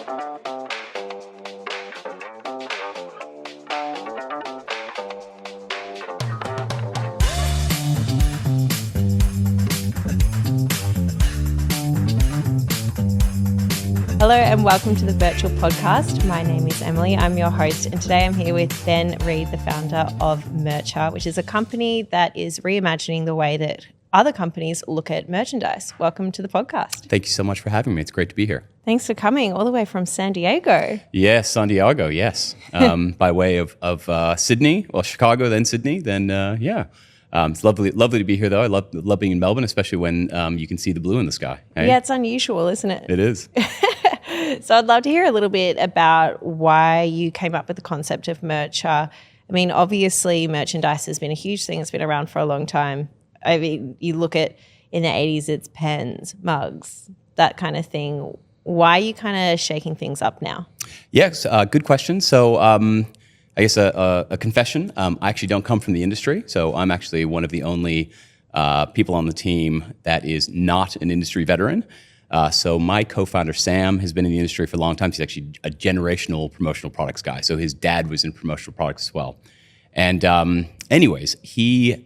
Hello and welcome to the Birchal podcast. My name is Emily. I'm your host, and today I'm here with Ben Reed, the founder of Birchal, which is a company that is reimagining the way that other companies look at merchandise. Welcome to the podcast. Thank you so much for having me. It's great to be here. Thanks for coming all the way from San Diego. Yes, San Diego, yes. By way of Sydney, well, Chicago, then Sydney, then yeah. It's lovely to be here, though. I love being in Melbourne, especially when you can see the blue in the sky. Hey? Yeah, it's unusual, isn't it? It is. So I'd love to hear a little bit about why you came up with the concept of merch. I mean, obviously, merchandise has been a huge thing. It's been around for a long time. I mean, you look at in the 80s, it's pens, mugs, that kind of thing. Why are you kind of shaking things up now? Yes, good question. So I guess a confession. I actually don't come from the industry. So I'm actually one of the only people on the team that is not an industry veteran. So my co-founder, Sam, has been in the industry for a long time. He's actually a generational promotional products guy. So his dad was in promotional products as well. And anyways, he,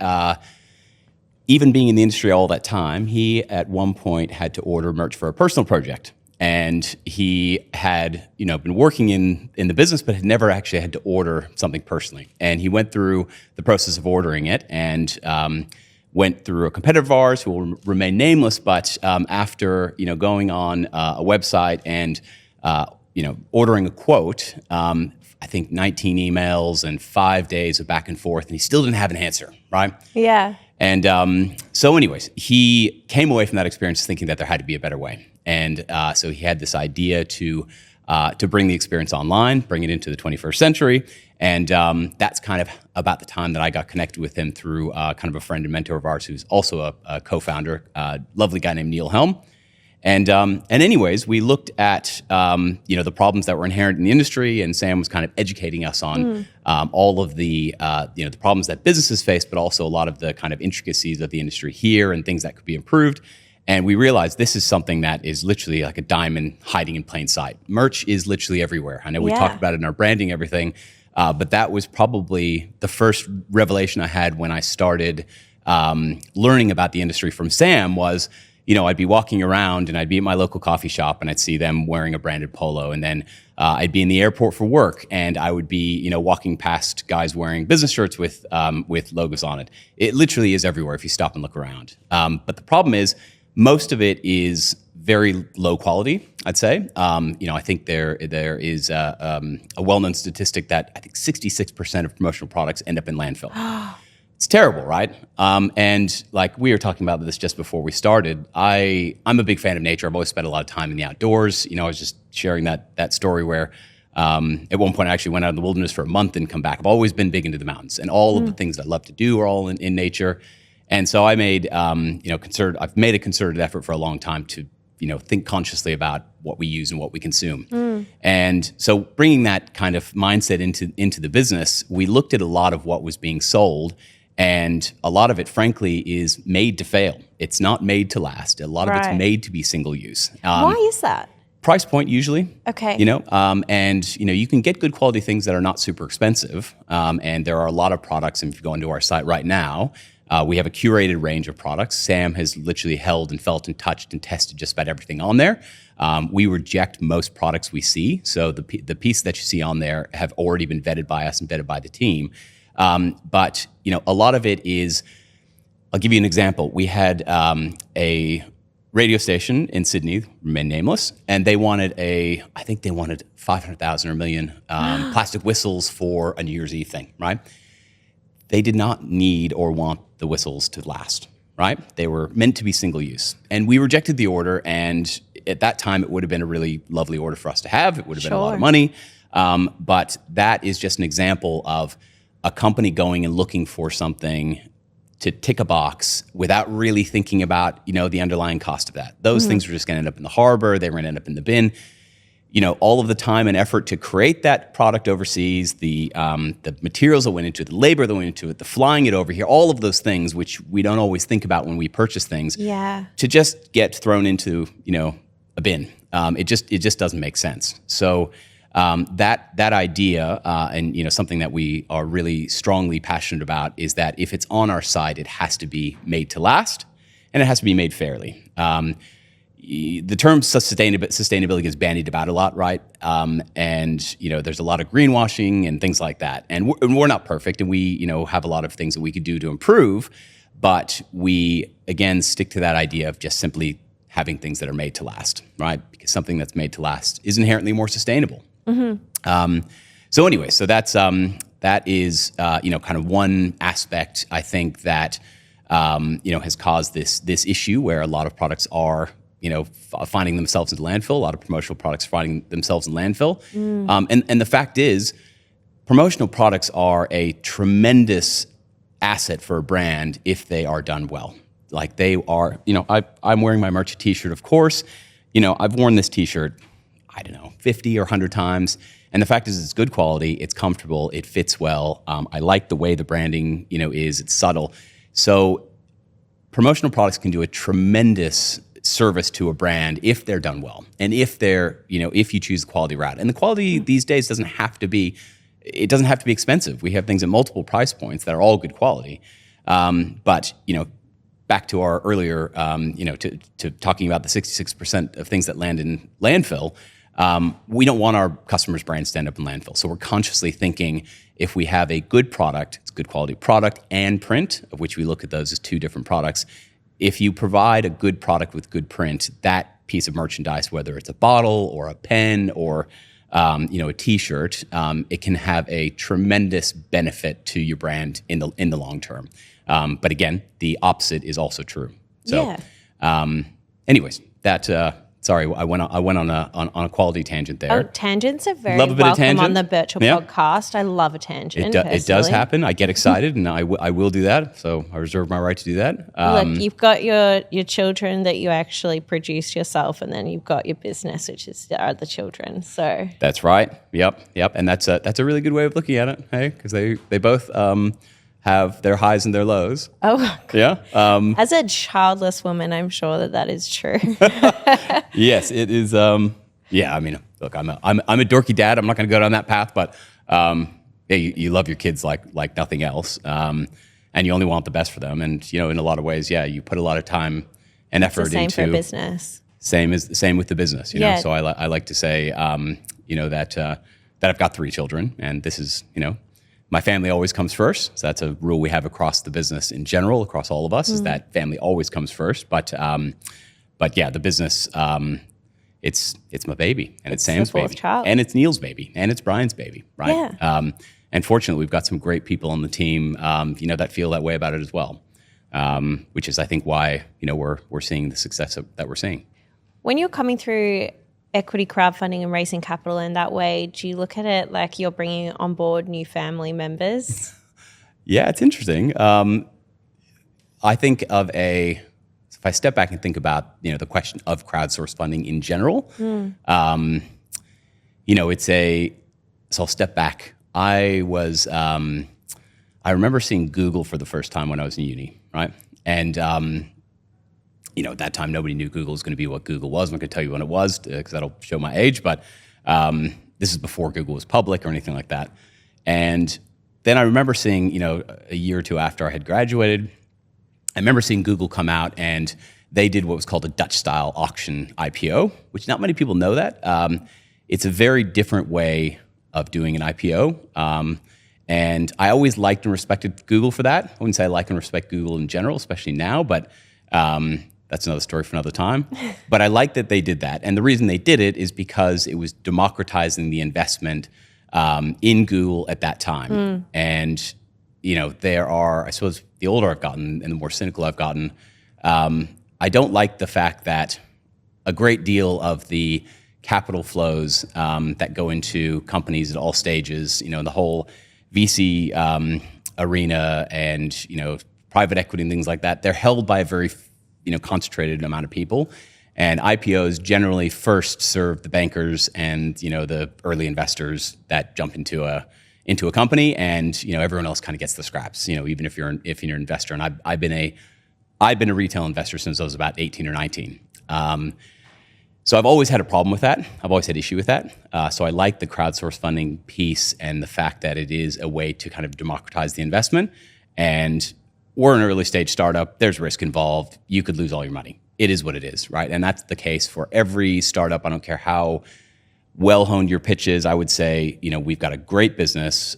even being in the industry all that time, he at one point had to order merch for a personal project. And he had, been working in the business, but had never actually had to order something personally. And he went through the process of ordering it and went through a competitor of ours who will remain nameless, but after going on a website and ordering a quote, I think 19 emails and 5 days of back and forth, and he still didn't have an answer, right? Yeah. And so anyways, he came away from that experience thinking that there had to be a better way. And so he had this idea to bring the experience online, bring it into the 21st century. And that's kind of about the time that I got connected with him through kind of a friend and mentor of ours who's also a co-founder, lovely guy named Neil Helm. And anyways, we looked at the problems that were inherent in the industry, and Sam was kind of educating us on all of the the problems that businesses face, but also a lot of the kind of intricacies of the industry here and things that could be improved. And we realized this is something that is literally like a diamond hiding in plain sight. Merch is literally everywhere. I know we talked about it in our branding, everything. But that was probably the first revelation I had when I started learning about the industry from Sam was, I'd be walking around and I'd be at my local coffee shop and I'd see them wearing a branded polo. And then I'd be in the airport for work and I would be, walking past guys wearing business shirts with logos on it. It literally is everywhere if you stop and look around. But the problem is most of it is very low quality, I'd say. I think there is a well-known statistic that I think 66% of promotional products end up in landfill. It's terrible, right? And like we were talking about this just before we started, I'm a big fan of nature. I've always spent a lot of time in the outdoors. I was just sharing that story where at one point I actually went out in the wilderness for a month and come back. I've always been big into the mountains, and all of the things that I love to do are all in nature. And so I made I've made a concerted effort for a long time to think consciously about what we use and what we consume. And so bringing that kind of mindset into the business, we looked at a lot of what was being sold, and a lot of it, frankly, is made to fail. It's not made to last. A lot of it's made to be single use. Why is that? Price point usually. Okay. And you can get good quality things that are not super expensive. And there are a lot of products, and if you go onto our site right now, we have a curated range of products. Sam has literally held and felt and touched and tested just about everything on there. We reject most products we see. So the pieces that you see on there have already been vetted by us and vetted by the team. But a lot of it is, I'll give you an example. We had a radio station in Sydney, remain nameless, and they wanted I think they wanted 500,000 or a million plastic whistles for a New Year's Eve thing, right? They did not need or want the whistles to last, right? They were meant to be single use. And we rejected the order, and at that time, it would have been a really lovely order for us to have. It would have been a lot of money. But that is just an example of a company going and looking for something to tick a box without really thinking about, the underlying cost of that. Those things were just going to end up in the harbor. They were going to end up in the bin. All of the time and effort to create that product overseas, the materials that went into it, the labor that went into it, the flying it over here, all of those things, which we don't always think about when we purchase things, to just get thrown into, a bin. It just doesn't make sense. So that idea, and something that we are really strongly passionate about, is that if it's on our site, it has to be made to last, and it has to be made fairly. The term sustainability gets bandied about a lot, right? And there's a lot of greenwashing and things like that. And we're not perfect, and we have a lot of things that we could do to improve. But we again stick to that idea of just simply having things that are made to last, right? Because something that's made to last is inherently more sustainable. So anyway, so that is kind of one aspect, I think, that has caused this issue where a lot of products are finding themselves in landfill. A lot of promotional products finding themselves in landfill. And the fact is, promotional products are a tremendous asset for a brand if they are done well. Like they are, I'm wearing my Merchant t-shirt, of course. I've worn this t-shirt, 50 or 100 times. And the fact is, it's good quality, it's comfortable, it fits well. I like the way the branding, is, it's subtle. So promotional products can do a tremendous service to a brand if they're done well. And if they're, if you choose the quality route. And the quality these days doesn't have to be expensive. We have things at multiple price points that are all good quality. But, back to our earlier, to talking about the 66% of things that land in landfill, we don't want our customers' brands to end up in landfill. So we're consciously thinking, if we have a good product, it's a good quality product and print, of which we look at those as two different products. If you provide a good product with good print, that piece of merchandise, whether it's a bottle or a pen or a T-shirt, it can have a tremendous benefit to your brand in the long term. But again, the opposite is also true. So, anyways, that. Sorry, I went on a quality tangent there. Oh, tangents are very welcome on the Birchal podcast. I love a tangent. It does happen. I get excited, and I will do that. So I reserve my right to do that. Look, you've got your children that you actually produce yourself, and then you've got your business, which is the children. So that's right. Yep. And that's a really good way of looking at it. Hey, because they both have their highs and their lows. Oh, yeah. As a childless woman, I'm sure that is true. Yes, it is. Yeah, I mean, look, I'm a dorky dad. I'm not going to go down that path, but you love your kids like nothing else, and you only want the best for them. And in a lot of ways, you put a lot of time and effort into. Same for business. Same with the business. Know. So I like to say, that I've got 3 children, and this is my family always comes first. So that's a rule we have across the business in general, across all of us, is that family always comes first. But yeah, the business, it's my baby, and it's Sam's baby, child. And it's Neil's baby, and it's Brian's baby, right? Yeah. And fortunately, we've got some great people on the team, that feel that way about it as well, which is, I think, why we're seeing the success that we're seeing. When you're coming through equity crowdfunding and raising capital in that way, do you look at it like you're bringing on board new family members? Yeah, it's interesting. I think if I step back and think about the question of crowdsourced funding in general, so I'll step back. I remember seeing Google for the first time when I was in uni, right? And at that time, nobody knew Google was going to be what Google was. I'm not going to tell you when it was because that'll show my age, but this is before Google was public or anything like that. And then I remember seeing, a year or two after I had graduated, I remember seeing Google come out, and they did what was called a Dutch-style auction IPO, which not many people know that. It's a very different way of doing an IPO. And I always liked and respected Google for that. I wouldn't say I like and respect Google in general, especially now, but that's another story for another time. But I like that they did that. And the reason they did it is because it was democratizing the investment in Google at that time. And, there are, I suppose, the older I've gotten and the more cynical I've gotten, I don't like the fact that a great deal of the capital flows that go into companies at all stages, the whole VC arena and, private equity and things like that, they're held by a very concentrated amount of people, and IPOs generally first serve the bankers and the early investors that jump into a company, and everyone else kind of gets the scraps. Even if you're an investor, and I've been a retail investor since I was about 18 or 19. So I've always had a problem with that. I've always had issue with that. So I like the crowdsource funding piece and the fact that it is a way to kind of democratize the investment. And we're an early stage startup. There's risk involved. You could lose all your money. It is what it is, right? And that's the case for every startup. I don't care how well honed your pitch is. I would say, we've got a great business.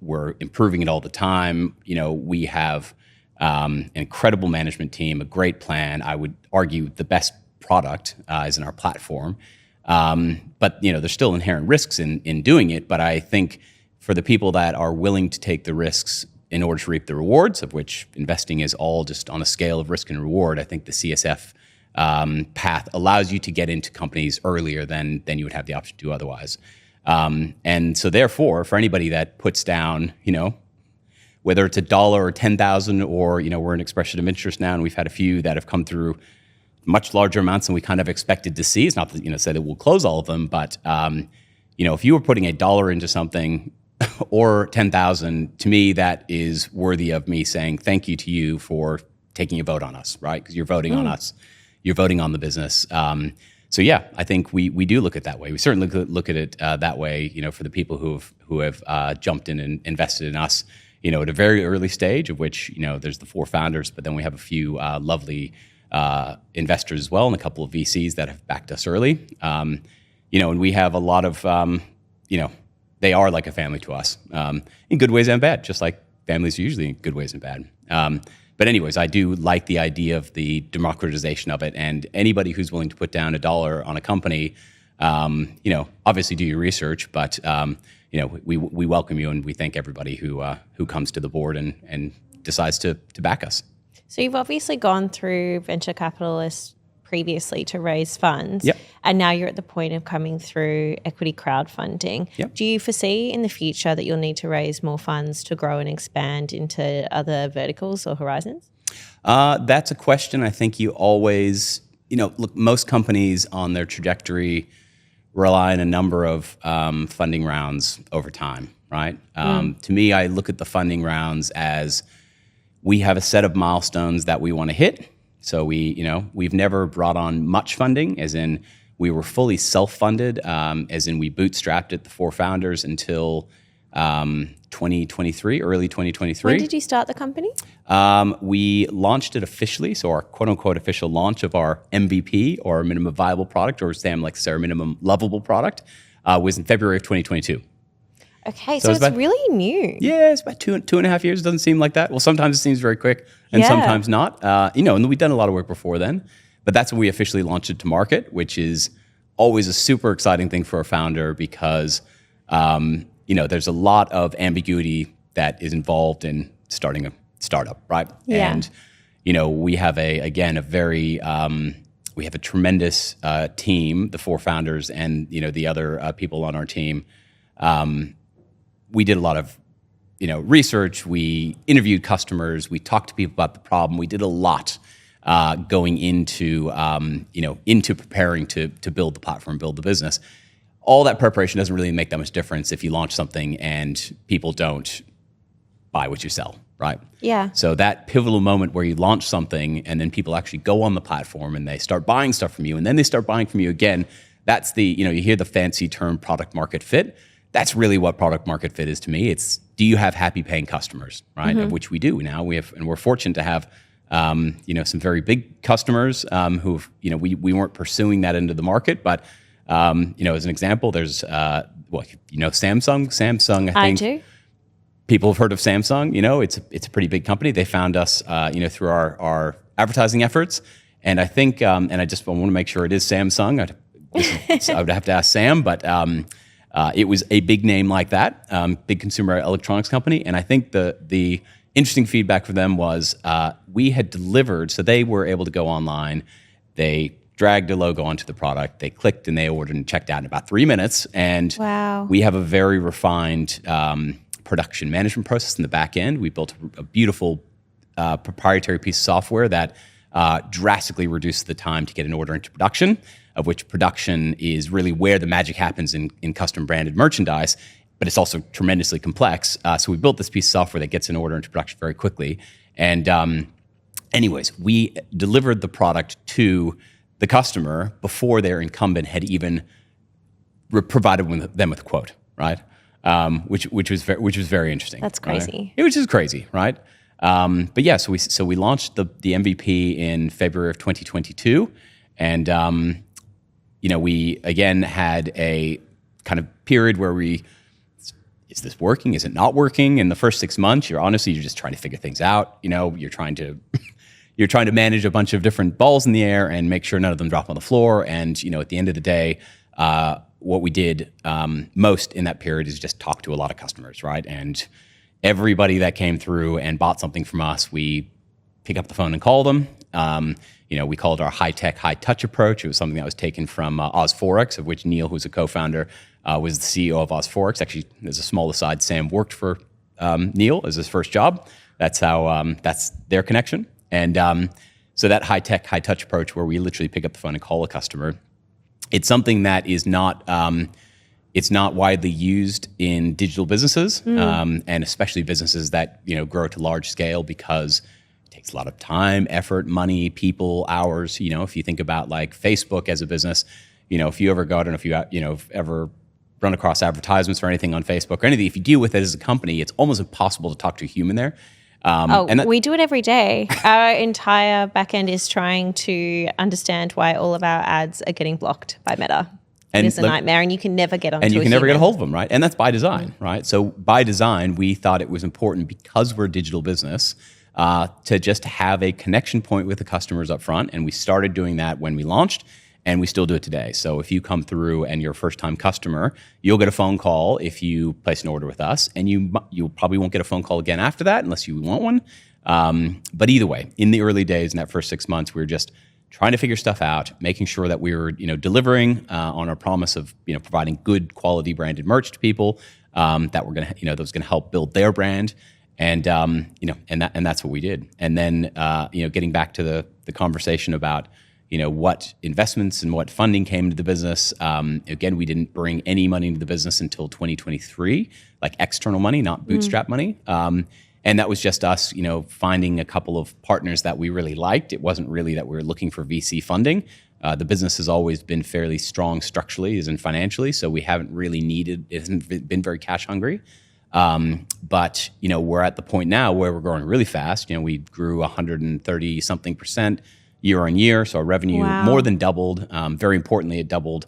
We're improving it all the time. We have an incredible management team, a great plan. I would argue the best product is in our platform. But there's still inherent risks in doing it. But I think for the people that are willing to take the risks in order to reap the rewards, of which investing is all just on a scale of risk and reward, I think the CSF path allows you to get into companies earlier than you would have the option to do otherwise. And so therefore, for anybody that puts down, whether it's $1 or 10,000, or we're an expression of interest now, and we've had a few that have come through much larger amounts than we kind of expected to see. It's not that say that we'll close all of them, but if you were putting $1 into something or 10,000, to me that is worthy of me saying thank you to you for taking a vote on us, right? Because you're voting on us, you're voting on the business. So yeah, I think we do look at it that way. We certainly look at it that way. For the people who have jumped in and invested in us, at a very early stage, of which there's the 4 founders, but then we have a few lovely investors as well, and a couple of VCs that have backed us early. And we have a lot of they are like a family to us, in good ways and bad, just like families are usually in good ways and bad. But anyways, I do like the idea of the democratization of it, and anybody who's willing to put down $1 on a company, obviously do your research, but we welcome you, and we thank everybody who comes to the board and decides to back us. So you've obviously gone through venture capitalists previously to raise funds, Yep. and now you're at the point of coming through equity crowdfunding. Yep. Do you foresee in the future that you'll need to raise more funds to grow and expand into other verticals or horizons? That's a question I think you always, look, most companies on their trajectory rely on a number of funding rounds over time, right? To me, I look at the funding rounds as we have a set of milestones that we want to hit. So we've never brought on much funding, as in we were fully self-funded, as in we bootstrapped it, the 4 founders, until 2023, early 2023. When did you start the company? We launched it officially, so our quote-unquote official launch of our MVP, or minimum viable product, or Sam likes to say our minimum lovable product, was in February of 2022. Okay, so it's really new. Yeah, it's about two and a half years. It doesn't seem like that. Well, sometimes it seems very quick, and Yeah. sometimes not. And we've done a lot of work before then, but that's when we officially launched it to market, which is always a super exciting thing for a founder because, there's a lot of ambiguity that is involved in starting a startup, right? Yeah. And, we have we have a tremendous team, the 4 founders and, the other people on our team. We did a lot of, research. We interviewed customers. We talked to people about the problem. We did a lot going into preparing to build the platform, build the business. All that preparation doesn't really make that much difference if you launch something and people don't buy what you sell, right? Yeah. So that pivotal moment where you launch something and then people actually go on the platform and they start buying stuff from you, and then they start buying from you again. That's you hear the fancy term product market fit. That's really what product market fit is to me. It's, do you have happy paying customers, right? Of which we do now. And we're fortunate to have, some very big customers who've, we weren't pursuing that into the market, but, as an example, there's, Samsung. Samsung, I think. I do. People have heard of Samsung. It's a pretty big company. They found us, through our advertising efforts. And I think, and I want to make sure it is Samsung. I would have to ask Sam, but it was a big name like that, big consumer electronics company. And I think the interesting feedback for them was we had delivered, so they were able to go online. They dragged a logo onto the product. They clicked and they ordered and checked out in about 3 minutes. And Wow. we have a very refined production management process in the back end. We built a beautiful proprietary piece of software that drastically reduces the time to get an order into production, of which production is really where the magic happens in custom branded merchandise, but it's also tremendously complex. So we built this piece of software that gets an order into production very quickly. And anyways, we delivered the product to the customer before their incumbent had even provided them with a quote, right? Which was very interesting. That's crazy. Right? It was just crazy, right? But yeah, so we launched the MVP in February of 2022, and we again had a kind of period where is this working? Is it not working? In the first 6 months, you're just trying to figure things out. You're trying to manage a bunch of different balls in the air and make sure none of them drop on the floor. And at the end of the day, what we did most in that period is just talk to a lot of customers, right? And everybody that came through and bought something from us, we pick up the phone and call them. We called it our high-tech, high-touch approach. It was something that was taken from OzForex, of which Neil, who's a co-founder, was the CEO of OzForex. Actually, as a small aside, Sam worked for Neil as his first job. That's their connection. And so that high-tech, high-touch approach where we literally pick up the phone and call a customer, it's something that is not it's not widely used in digital businesses, and especially businesses that grow to large scale, because it takes a lot of time, effort, money, people, hours. If you think about like Facebook as a business, if you ever go, I don't know if you ever run across advertisements or anything on Facebook or anything, if you deal with it as a company, it's almost impossible to talk to a human there. We do it every day. Our entire backend is trying to understand why all of our ads are getting blocked by Meta. It is a nightmare, and you can never get onto And you a can never human. get a hold of them, right? And that's by design, right? So by design, we thought it was important, because we're a digital business, to just have a connection point with the customers up front. And we started doing that when we launched, and we still do it today. So if you come through and you're a first-time customer, you'll get a phone call if you place an order with us, and you probably won't get a phone call again after that unless you want one. But either way, in the early days, in that first 6 months, we were just trying to figure stuff out, making sure that we were delivering on our promise of providing good quality branded merch to people that were going to that was going to help build their brand, and and that's what we did. And then getting back to the conversation about what investments and what funding came into the business. Again, we didn't bring any money into the business until 2023, like external money, not bootstrap money. And that was just us, finding a couple of partners that we really liked. It wasn't really that we were looking for VC funding. The business has always been fairly strong structurally, as in financially, so we haven't really it hasn't been very cash hungry. But we're at the point now where we're growing really fast. We grew 130 something % year on year, so our revenue more than doubled. Very importantly, it doubled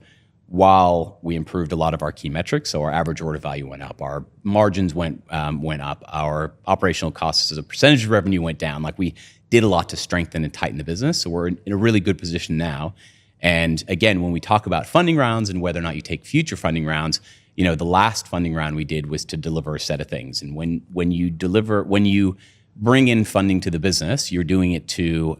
while we improved a lot of our key metrics. So our average order value went up, our margins went up, our operational costs as a percentage of revenue went down. Like, we did a lot to strengthen and tighten the business. So we're in a really good position now. And again, when we talk about funding rounds and whether or not you take future funding rounds, the last funding round we did was to deliver a set of things. And when you bring in funding to the business, you're doing it to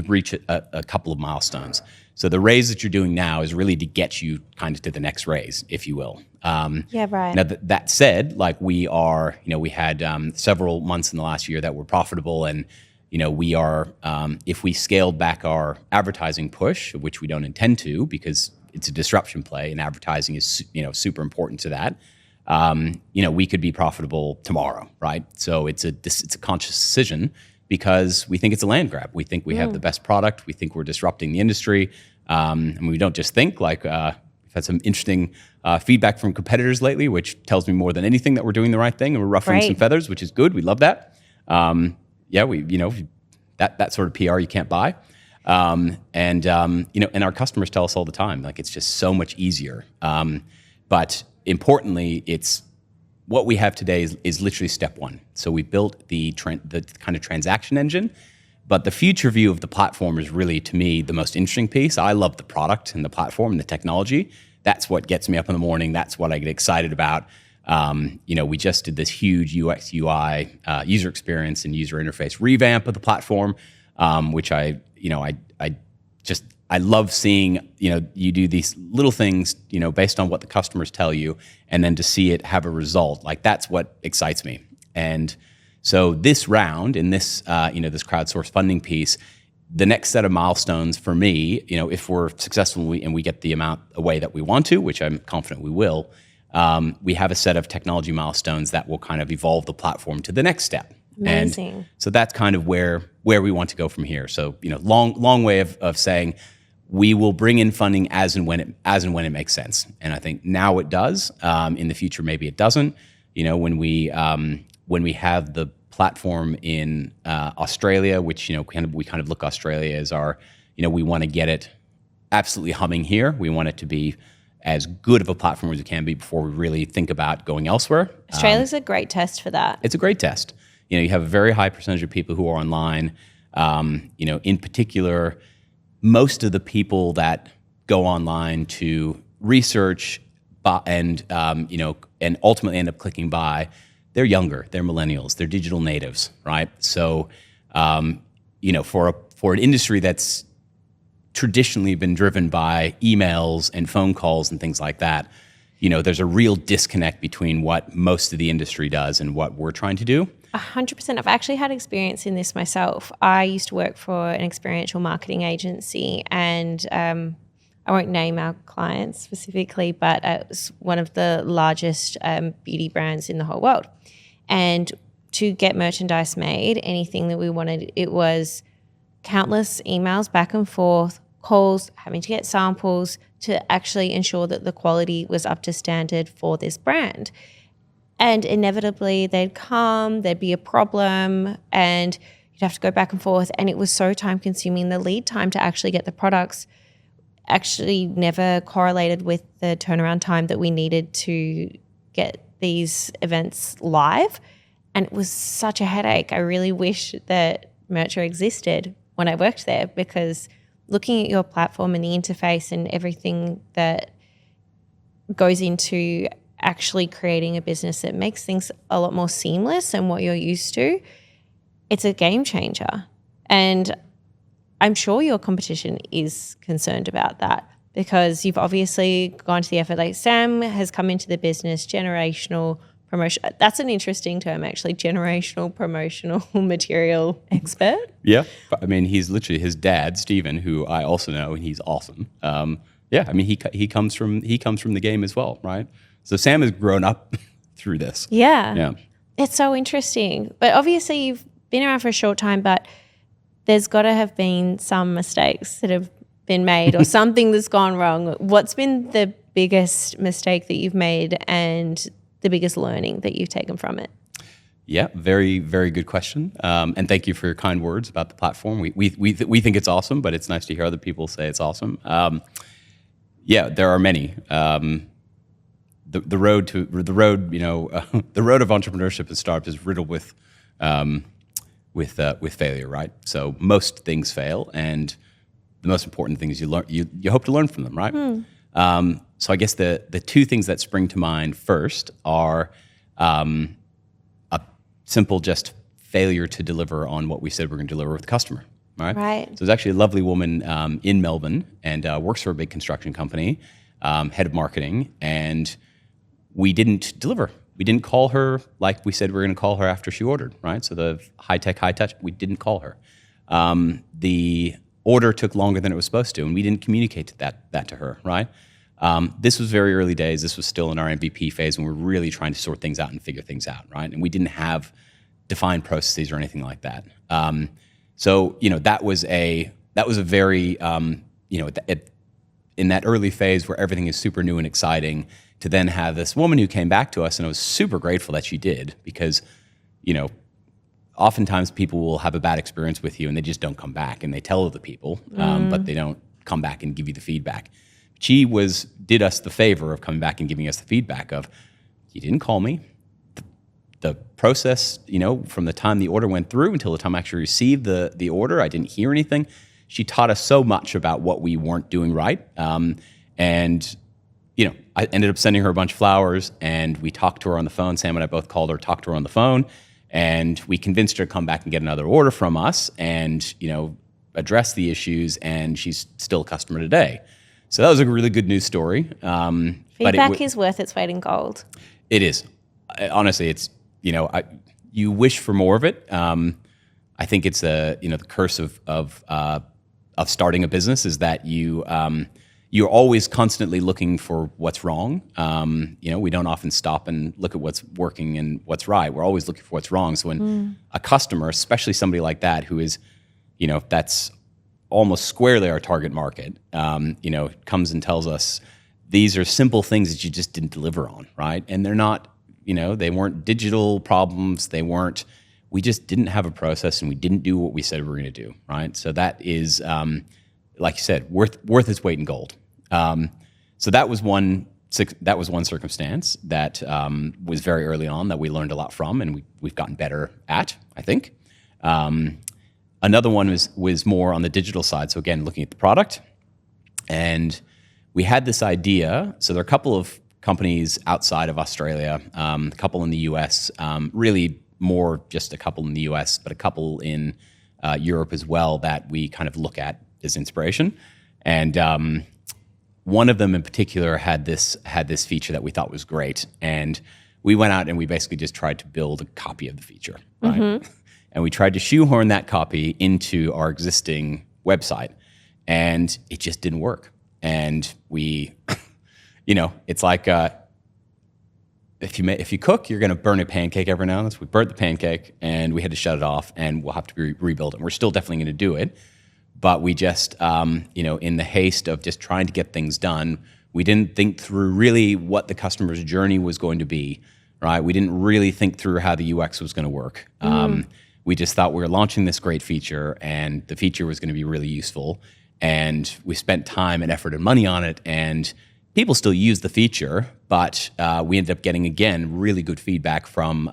reach a couple of milestones. So the raise that you're doing now is really to get you kind of to the next raise, if you will. Yeah, right. Now that said, like, we had several months in the last year that were profitable, and we are if we scaled back our advertising push, which we don't intend to, because it's a disruption play and advertising is super important to that. We could be profitable tomorrow, right? So it's a conscious decision, because we think it's a land grab. We think we have the best product. We think we're disrupting the industry. And we don't just think. Like, we've had some interesting feedback from competitors lately, which tells me more than anything that we're doing the right thing and we're ruffling some feathers, which is good. We love that. That sort of PR you can't buy. And our customers tell us all the time, like, it's just so much easier. But importantly, it's what we have today is literally step one. So we built the kind of transaction engine, but the future view of the platform is really, to me, the most interesting piece. I love the product and the platform and the technology. That's what gets me up in the morning. That's what I get excited about. We just did this huge UX UI user experience and user interface revamp of the platform, which I love seeing, you do these little things, based on what the customers tell you, and then to see it have a result, like, that's what excites me. And so this round, in this, this crowdsourced funding piece, the next set of milestones for me, if we're successful and we get the amount away that we want to, which I'm confident we will, we have a set of technology milestones that will kind of evolve the platform to the next step. Amazing. And so that's kind of where we want to go from here. So, long way of saying, we will bring in funding as and when it makes sense. And I think now it does. In the future, maybe it doesn't. When we have the platform in Australia, which we kind of look Australia as our, we want to get it absolutely humming here. We want it to be as good of a platform as it can be before we really think about going elsewhere. Australia's a great test for that. It's a great test. You have a very high percentage of people who are online. In particular, most of the people that go online to research and ultimately end up clicking buy, they're younger, they're millennials, they're digital natives, right? So, for an industry that's traditionally been driven by emails and phone calls and things like that, there's a real disconnect between what most of the industry does and what we're trying to do. 100%. I've actually had experience in this myself. I used to work for an experiential marketing agency, and I won't name our clients specifically, but it was one of the largest beauty brands in the whole world. And to get merchandise made, anything that we wanted, it was countless emails back and forth, calls, having to get samples to actually ensure that the quality was up to standard for this brand. And inevitably there'd be a problem, and you'd have to go back and forth. And it was so time consuming. The lead time to actually get the products actually never correlated with the turnaround time that we needed to get these events live. And it was such a headache. I really wish that Mercha existed when I worked there, because looking at your platform and the interface and everything that goes into actually creating a business that makes things a lot more seamless than what you're used to, it's a game changer. And I'm sure your competition is concerned about that, because you've obviously gone to the effort. Like Sam has come into the business, generational promotion. That's an interesting term, actually, generational promotional material expert. Yeah. I mean, he's literally his dad, Steven, who I also know, and he's awesome. He comes from the game as well, right? So Sam has grown up through this. Yeah. It's so interesting. But obviously you've been around for a short time, but there's got to have been some mistakes that have been made or something that's gone wrong. What's been the biggest mistake that you've made and the biggest learning that you've taken from it? Yeah, very, very good question. And thank you for your kind words about the platform. We think it's awesome, but it's nice to hear other people say it's awesome. There are many. The road of entrepreneurship and startup is riddled with failure, right? So most things fail, and the most important thing is you hope to learn from them, right? So I guess the two things that spring to mind first are a simple just failure to deliver on what we said we're going to deliver with the customer, right? Right. So there's actually a lovely woman in Melbourne and works for a big construction company, head of marketing, and we didn't deliver. We didn't call her like we said we were going to call her after she ordered, right? So the high touch, we didn't call her. The order took longer than it was supposed to, and we didn't communicate that to her, right? This was very early days. This was still in our MVP phase when we were really trying to sort things out and figure things out, right? And we didn't have defined processes or anything like that. So that was a very in that early phase where everything is super new and exciting, to then have this woman who came back to us, and I was super grateful that she did, because oftentimes people will have a bad experience with you and they just don't come back, and they tell other people, but they don't come back and give you the feedback. She did us the favor of coming back and giving us the feedback of, you didn't call me. The process, from the time the order went through until the time I actually received the order, I didn't hear anything. She taught us so much about what we weren't doing right. I ended up sending her a bunch of flowers, and we talked to her on the phone. Sam and I both called her, talked to her on the phone, and we convinced her to come back and get another order from us and, address the issues, and she's still a customer today. So that was a really good news story. Feedback is worth its weight in gold. It is. Honestly, it's, you wish for more of it. I think it's the curse of starting a business is that you're always constantly looking for what's wrong. We don't often stop and look at what's working and what's right. We're always looking for what's wrong. So when a customer, especially somebody like that who is, that's almost squarely our target market, comes and tells us these are simple things that you just didn't deliver on, right? And they're not, they weren't digital problems. We just didn't have a process, and we didn't do what we said we were going to do, right? So that is, like you said, worth its weight in gold. So that was one circumstance that was very early on that we learned a lot from, and we've gotten better at, I think. Another one was more on the digital side. So again, looking at the product, and we had this idea. So there are a couple of companies outside of Australia, a couple in the US, really more just a couple in the US, but a couple in Europe as well that we kind of look at as inspiration. And one of them in particular had this feature that we thought was great. And we went out and we basically just tried to build a copy of the feature, right? Mm-hmm. And we tried to shoehorn that copy into our existing website, and it just didn't work. And we, it's like if you cook, you're going to burn a pancake every now and then. So we burnt the pancake, and we had to shut it off, and we'll have to rebuild it. And we're still definitely going to do it, but we just, in the haste of just trying to get things done, we didn't think through really what the customer's journey was going to be, right? We didn't really think through how the UX was going to work. We just thought we were launching this great feature, and the feature was going to be really useful. And we spent time and effort and money on it, and people still use the feature, but we ended up getting, again, really good feedback from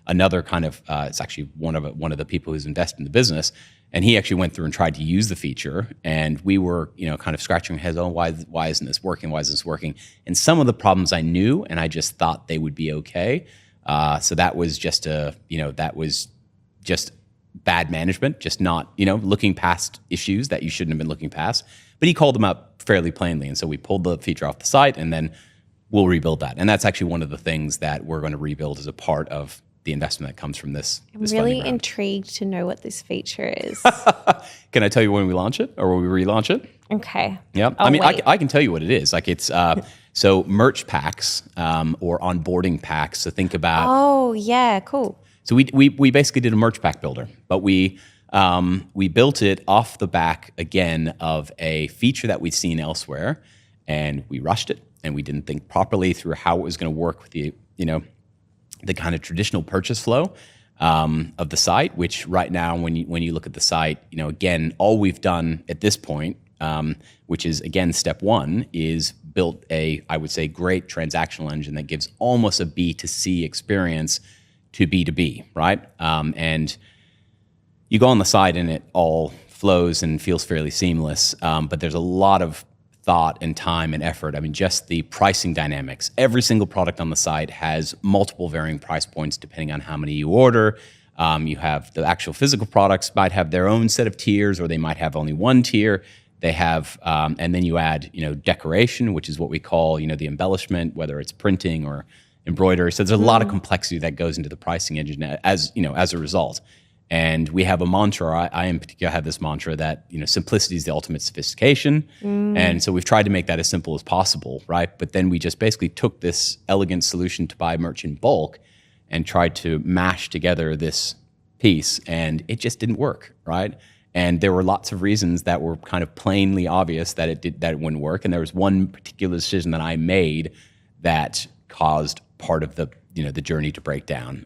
another kind of, it's actually one of the people who's invested in the business, and he actually went through and tried to use the feature, and we were, kind of scratching our heads, why isn't this working? Why isn't this working? And some of the problems I knew, and I just thought they would be okay. So that was just just bad management, just not, looking past issues that you shouldn't have been looking past. But he called them out fairly plainly. And so we pulled the feature off the site, and then we'll rebuild that. And that's actually one of the things that we're going to rebuild as a part of the investment that comes from this. I'm really intrigued to know what this feature is. Can I tell you when we launch it, or when we relaunch it? Okay. Yeah. I can tell you what it is. Like it's, so merch packs or onboarding packs. So think about. Oh, yeah. Cool. So we basically did a merch pack builder, but we built it off the back, again, of a feature that we'd seen elsewhere, and we rushed it, and we didn't think properly through how it was going to work with the kind of traditional purchase flow of the site, which right now, when you look at the site, again, all we've done at this point, which is, again, step one, is built I would say, great transactional engine that gives almost a B2C experience to B2B, right? And you go on the site and it all flows and feels fairly seamless, but there's a lot of thought and time and effort. I mean, just the pricing dynamics. Every single product on the site has multiple varying price points depending on how many you order. You have the actual physical products might have their own set of tiers, or they might have only one tier. They have, and then you add, decoration, which is what we call, the embellishment, whether it's printing or embroidery. So there's a lot of complexity that goes into the pricing engine as a result. And we have a mantra. I in particular have this mantra that simplicity is the ultimate sophistication. And so we've tried to make that as simple as possible, right? But then we just basically took this elegant solution to buy merch in bulk and tried to mash together this piece, and it just didn't work, right? And there were lots of reasons that were kind of plainly obvious that it wouldn't work. And there was one particular decision that I made that caused part of the journey to break down.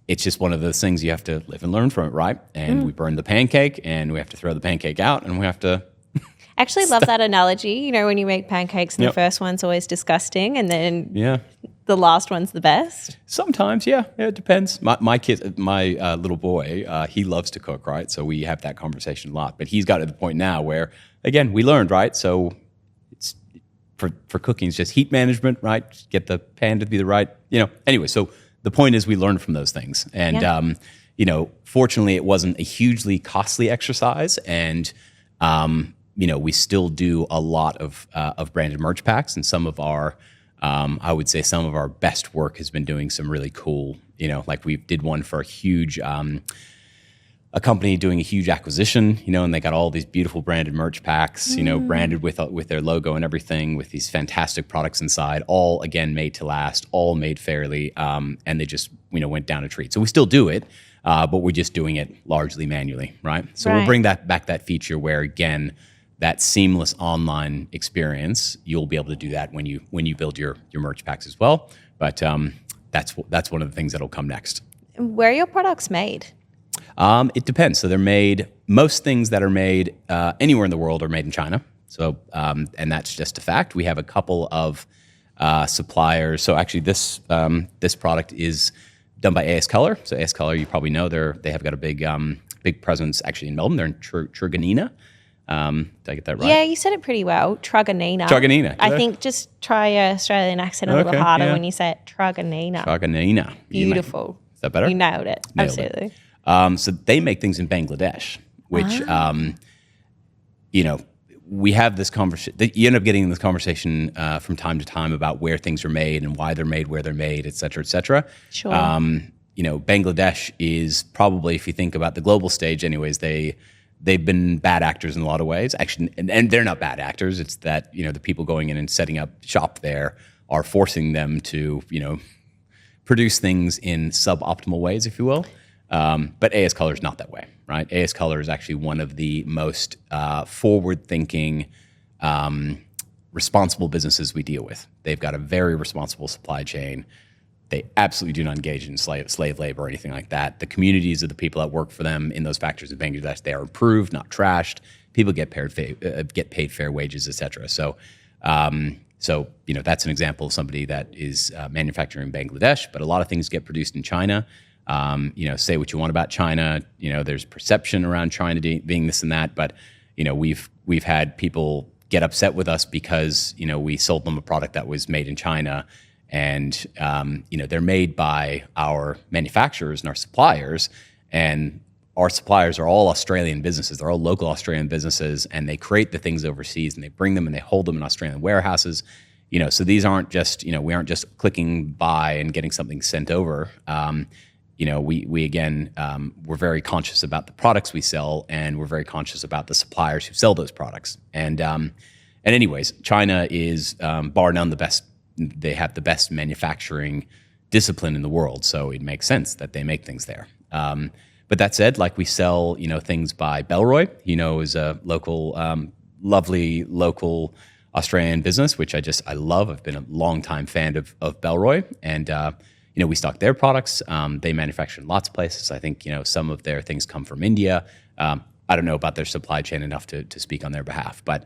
It's just one of those things you have to live and learn from it, right? And we burned the pancake, and we have to throw the pancake out, and we have to. I actually love that analogy. When you make pancakes, and the first one's always disgusting, and then the last one's the best. Sometimes, yeah, it depends. My kid, my little boy, he loves to cook, right? So we have that conversation a lot. But he's got to the point now where, again, we learned, right? So it's for cooking, it's just heat management, right? Just get the pan to be the right, Anyway, so the point is we learned from those things. And, fortunately, it wasn't a hugely costly exercise. And, we still do a lot of branded merch packs. And some of our, I would say some of our best work has been doing some really cool, like we did one for a huge, a company doing a huge acquisition, and they got all these beautiful branded merch packs, branded with their logo and everything, with these fantastic products inside, all again made to last, all made fairly, and they just went down a treat. So we still do it, but we're just doing it largely manually, right? So Right. we'll bring that feature where, again, that seamless online experience, you'll be able to do that when you build your merch packs as well. But that's one of the things that'll come next. Where are your products made? It depends. So they're made. Most things that are made anywhere in the world are made in China. So and that's just a fact. We have a couple of suppliers. So actually, this product is done by AS Color. So AS Color, you probably know, they have got a big presence actually in Melbourne. They're in Truganina. Did I get that right? Yeah, you said it pretty well. Truganina. Truganina. I think just try your Australian accent a little Okay, harder yeah. when you say it. Truganina. Truganina. Beautiful. Is that better? You nailed it. Nailed it. Absolutely. So they make things in Bangladesh, which, we have this conversation. You end up getting in this conversation from time to time about where things are made and why they're made, where they're made, et cetera, et cetera. Sure. Bangladesh is probably, if you think about the global stage anyways, they've been bad actors in a lot of ways. Actually, and they're not bad actors. It's that, the people going in and setting up shop there are forcing them to, produce things in suboptimal ways, if you will. But AS Color is not that way, right? AS Color is actually one of the most forward-thinking, responsible businesses we deal with. They've got a very responsible supply chain. They absolutely do not engage in slave labor or anything like that. The communities of the people that work for them in those factories in Bangladesh, they are improved, not trashed. People get paid fair wages, et cetera. So that's an example of somebody that is manufacturing in Bangladesh, but a lot of things get produced in China. Say what you want about China. There's perception around China being this and that, but we've had people get upset with us because we sold them a product that was made in China, and they're made by our manufacturers and our suppliers, and our suppliers are all Australian businesses. They're all local Australian businesses, and they create the things overseas and they bring them and they hold them in Australian warehouses. So these aren't just, we aren't just clicking buy and getting something sent over. We again, we're very conscious about the products we sell, and we're very conscious about the suppliers who sell those products. And anyways, China is bar none the best. They have the best manufacturing discipline in the world, so it makes sense that they make things there. But that said, like we sell, things by Bellroy, is a local, lovely local Australian business, which I love. I've been a longtime fan of Bellroy, and we stock their products. They manufacture in lots of places. I think some of their things come from India. I don't know about their supply chain enough to speak on their behalf, but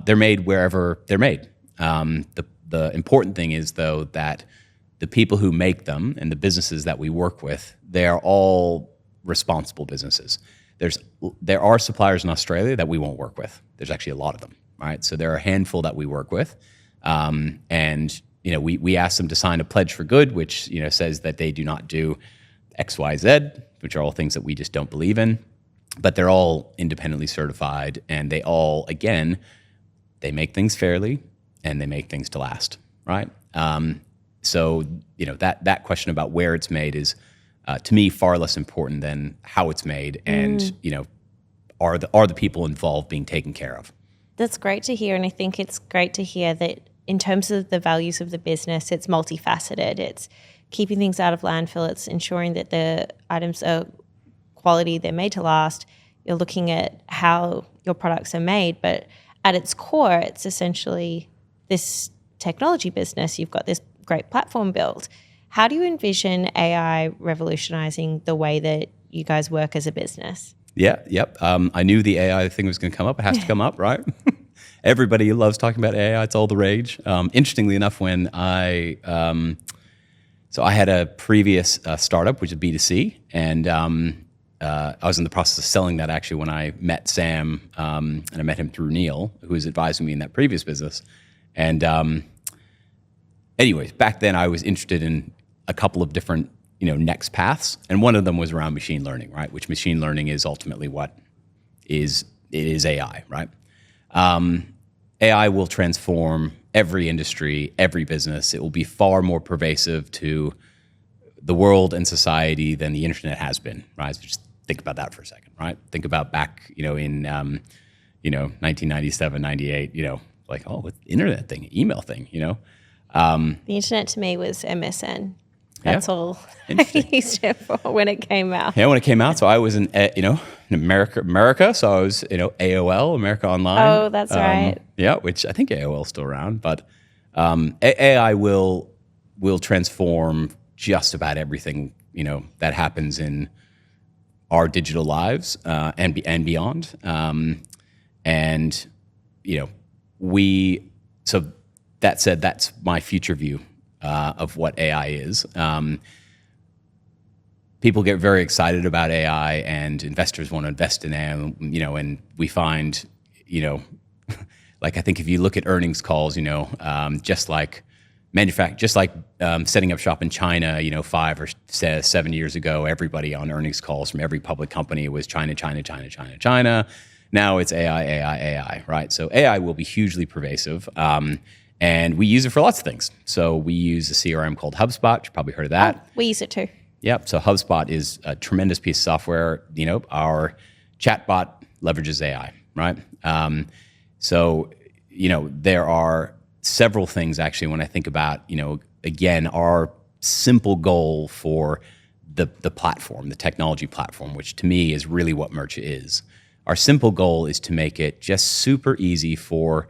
they're made wherever they're made. The important thing is, though, that the people who make them and the businesses that we work with, they are all responsible businesses. There are suppliers in Australia that we won't work with. There's actually a lot of them, right? So there are a handful that we work with, and we ask them to sign a pledge for good, which says that they do not do X, Y, Z, which are all things that we just don't believe in. But they're all independently certified, and they all, again, they make things fairly and they make things to last, right? So that question about where it's made is, to me, far less important than how it's made, and are the people involved being taken care of. That's great to hear, and I think it's great to hear that in terms of the values of the business, it's multifaceted. It's keeping things out of landfill. It's ensuring that the items are quality, they're made to last. You're looking at how your products are made, but at its core, it's essentially this technology business. You've got this great platform built. How do you envision AI revolutionizing the way that you guys work as a business? Yep. I knew the AI thing was going to come up. It has to come up, right? Everybody loves talking about AI. It's all the rage. Interestingly enough, when I had a previous startup, which is B2C, and I was in the process of selling that actually when I met Sam, and I met him through Neil, who was advising me in that previous business. And anyways, back then I was interested in a couple of different next paths, and one of them was around machine learning, right? Which machine learning is ultimately what is AI, right? AI will transform every industry, every business. It will be far more pervasive to the world and society than the internet has been, right? So just think about that for a second, right? Think about back, in 1997, 98, what's the internet thing, email thing, The internet to me was MSN. That's all I used it for when it came out. Yeah, when it came out. So I was in America. So I was AOL, America Online. Oh, that's right. Yeah, which I think AOL is still around, but AI will transform just about everything that happens in our digital lives and beyond. And so that said, that's my future view of what AI is. People get very excited about AI, and investors want to invest in AI. And we find, like I think if you look at earnings calls, just like setting up shop in China, 5 or 7 years ago, everybody on earnings calls from every public company was China, China, China, China, China. Now it's AI, AI, AI, right? So AI will be hugely pervasive. And we use it for lots of things. So we use a CRM called HubSpot. You've probably heard of that. Oh, we use it too. Yep. So HubSpot is a tremendous piece of software. Our chatbot leverages AI, right? There are several things actually when I think about, again, our simple goal for the platform, the technology platform, which to me is really what Mercha is. Our simple goal is to make it just super easy for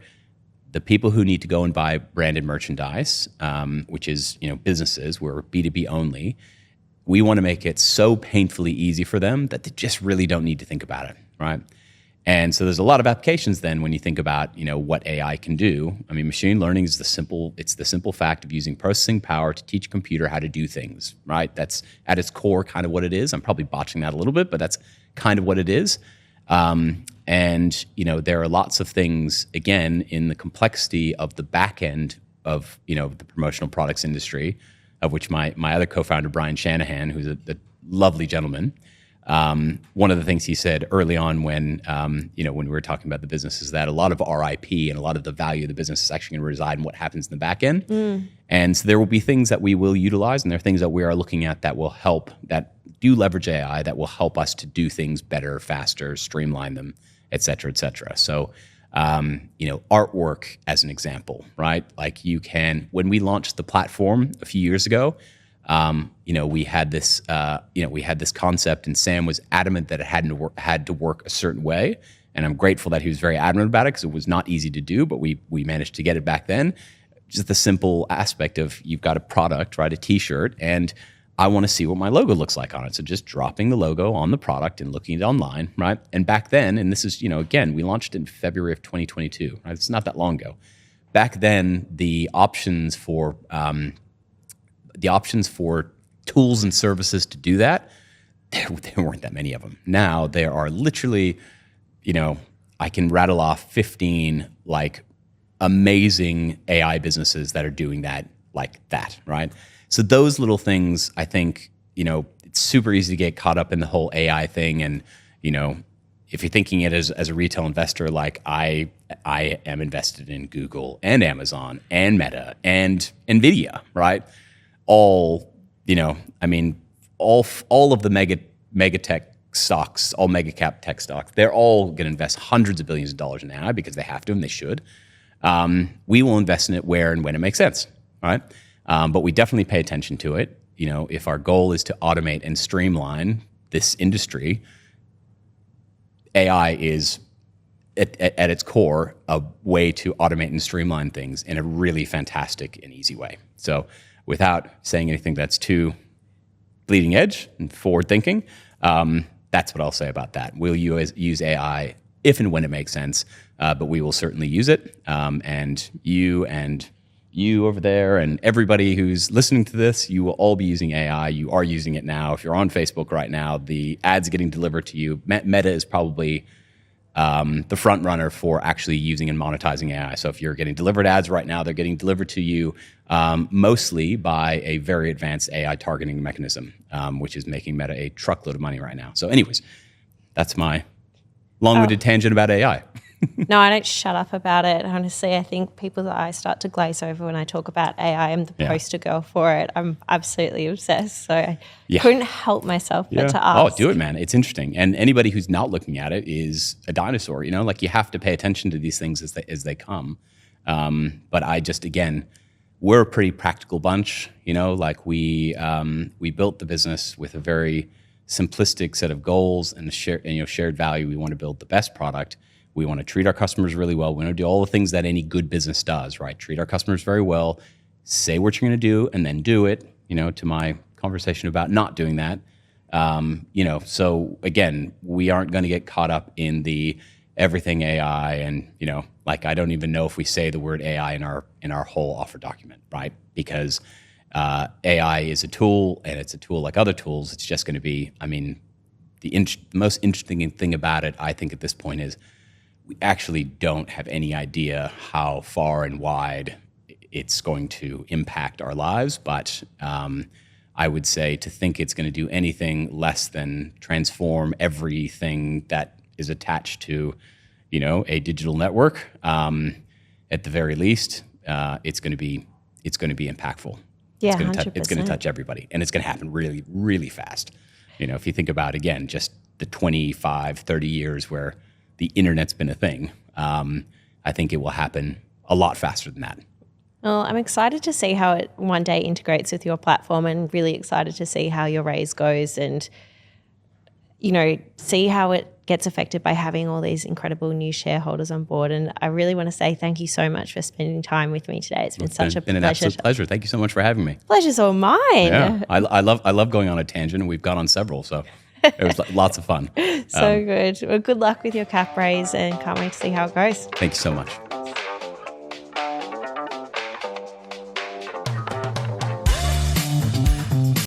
the people who need to go and buy branded merchandise, which is, businesses. We're B2B only. We want to make it so painfully easy for them that they just really don't need to think about it, right? And so there's a lot of applications then when you think about, what AI can do. I mean, machine learning is the simple fact of using processing power to teach a computer how to do things, right? That's at its core kind of what it is. I'm probably botching that a little bit, but that's kind of what it is. There are lots of things, again, in the complexity of the back end of, the promotional products industry, of which my other co-founder, Brian Shanahan, who's a lovely gentleman, one of the things he said early on when we were talking about the business is that a lot of RIP and a lot of the value of the business is actually going to reside in what happens in the back end. And so there will be things that we will utilize, and there are things that we are looking at that will help, that do leverage AI, that will help us to do things better, faster, streamline them, et cetera, et cetera. So, artwork as an example, right? Like when we launched the platform a few years ago, we had this concept, and Sam was adamant that it had to work a certain way. And I'm grateful that he was very adamant about it because it was not easy to do, but we managed to get it back then. Just the simple aspect of you've got a product, right, a T-shirt, and I want to see what my logo looks like on it. So just dropping the logo on the product and looking at it online, right? And back then, and this is, again, we launched in February of 2022, right? It's not that long ago. Back then, the options for tools and services to do that, there weren't that many of them. Now there are literally, I can rattle off 15 amazing AI businesses that are doing that like that, right? So those little things, I think, it's super easy to get caught up in the whole AI thing. And, if you're thinking it as a retail investor, like I am invested in Google and Amazon and Meta and NVIDIA, right? All of the mega tech stocks, all mega cap tech stocks, they're all going to invest hundreds of billions of dollars in AI because they have to and they should. We will invest in it where and when it makes sense, right? But we definitely pay attention to it. If our goal is to automate and streamline this industry, AI is at its core a way to automate and streamline things in a really fantastic and easy way. So without saying anything that's too bleeding edge and forward thinking, that's what I'll say about that. We'll use AI if and when it makes sense, but we will certainly use it. And you over there and everybody who's listening to this, you will all be using AI. You are using it now. If you're on Facebook right now, the ads getting delivered to you. Meta is probably the front runner for actually using and monetizing AI. So if you're getting delivered ads right now, they're getting delivered to you mostly by a very advanced AI targeting mechanism, which is making Meta a truckload of money right now. So anyways, that's my long-winded tangent about AI. No, I don't shut up about it. Honestly, I think people's eyes start to glaze over when I talk about AI. I'm the poster girl for it. I'm absolutely obsessed. So I couldn't help myself but to ask. Oh, do it, man. It's interesting. And anybody who's not looking at it is a dinosaur. You have to pay attention to these things as they come. But I just, again, we're a pretty practical bunch. Like we built the business with a very simplistic set of goals and shared value. We want to build the best product. We want to treat our customers really well. We want to do all the things that any good business does, right? Treat our customers very well, say what you're going to do, and then do it. To my conversation about not doing that. So again, we aren't going to get caught up in the everything AI, and like I don't even know if we say the word AI in our whole offer document, right? Because AI is a tool, and it's a tool like other tools. It's just going to be, the most interesting thing about it, I think, at this point is we actually don't have any idea how far and wide it's going to impact our lives, but I would say to think it's going to do anything less than transform everything that is attached to, a digital network. At the very least, it's going to be impactful. Yeah, it's going to touch everybody, and it's going to happen really, really fast. If you think about, again, just the 25, 30 years where the internet's been a thing, I think it will happen a lot faster than that. Well, I'm excited to see how it one day integrates with your platform, and really excited to see how your raise goes, and see how it gets affected by having all these incredible new shareholders on board. And I really want to say thank you so much for spending time with me today. It's been such a pleasure. An absolute pleasure. Thank you so much for having me. Pleasure's all mine. Yeah, I love going on a tangent, and we've gone on several, so it was lots of fun. So good. Well, good luck with your cap raise, and can't wait to see how it goes. Thank you so much.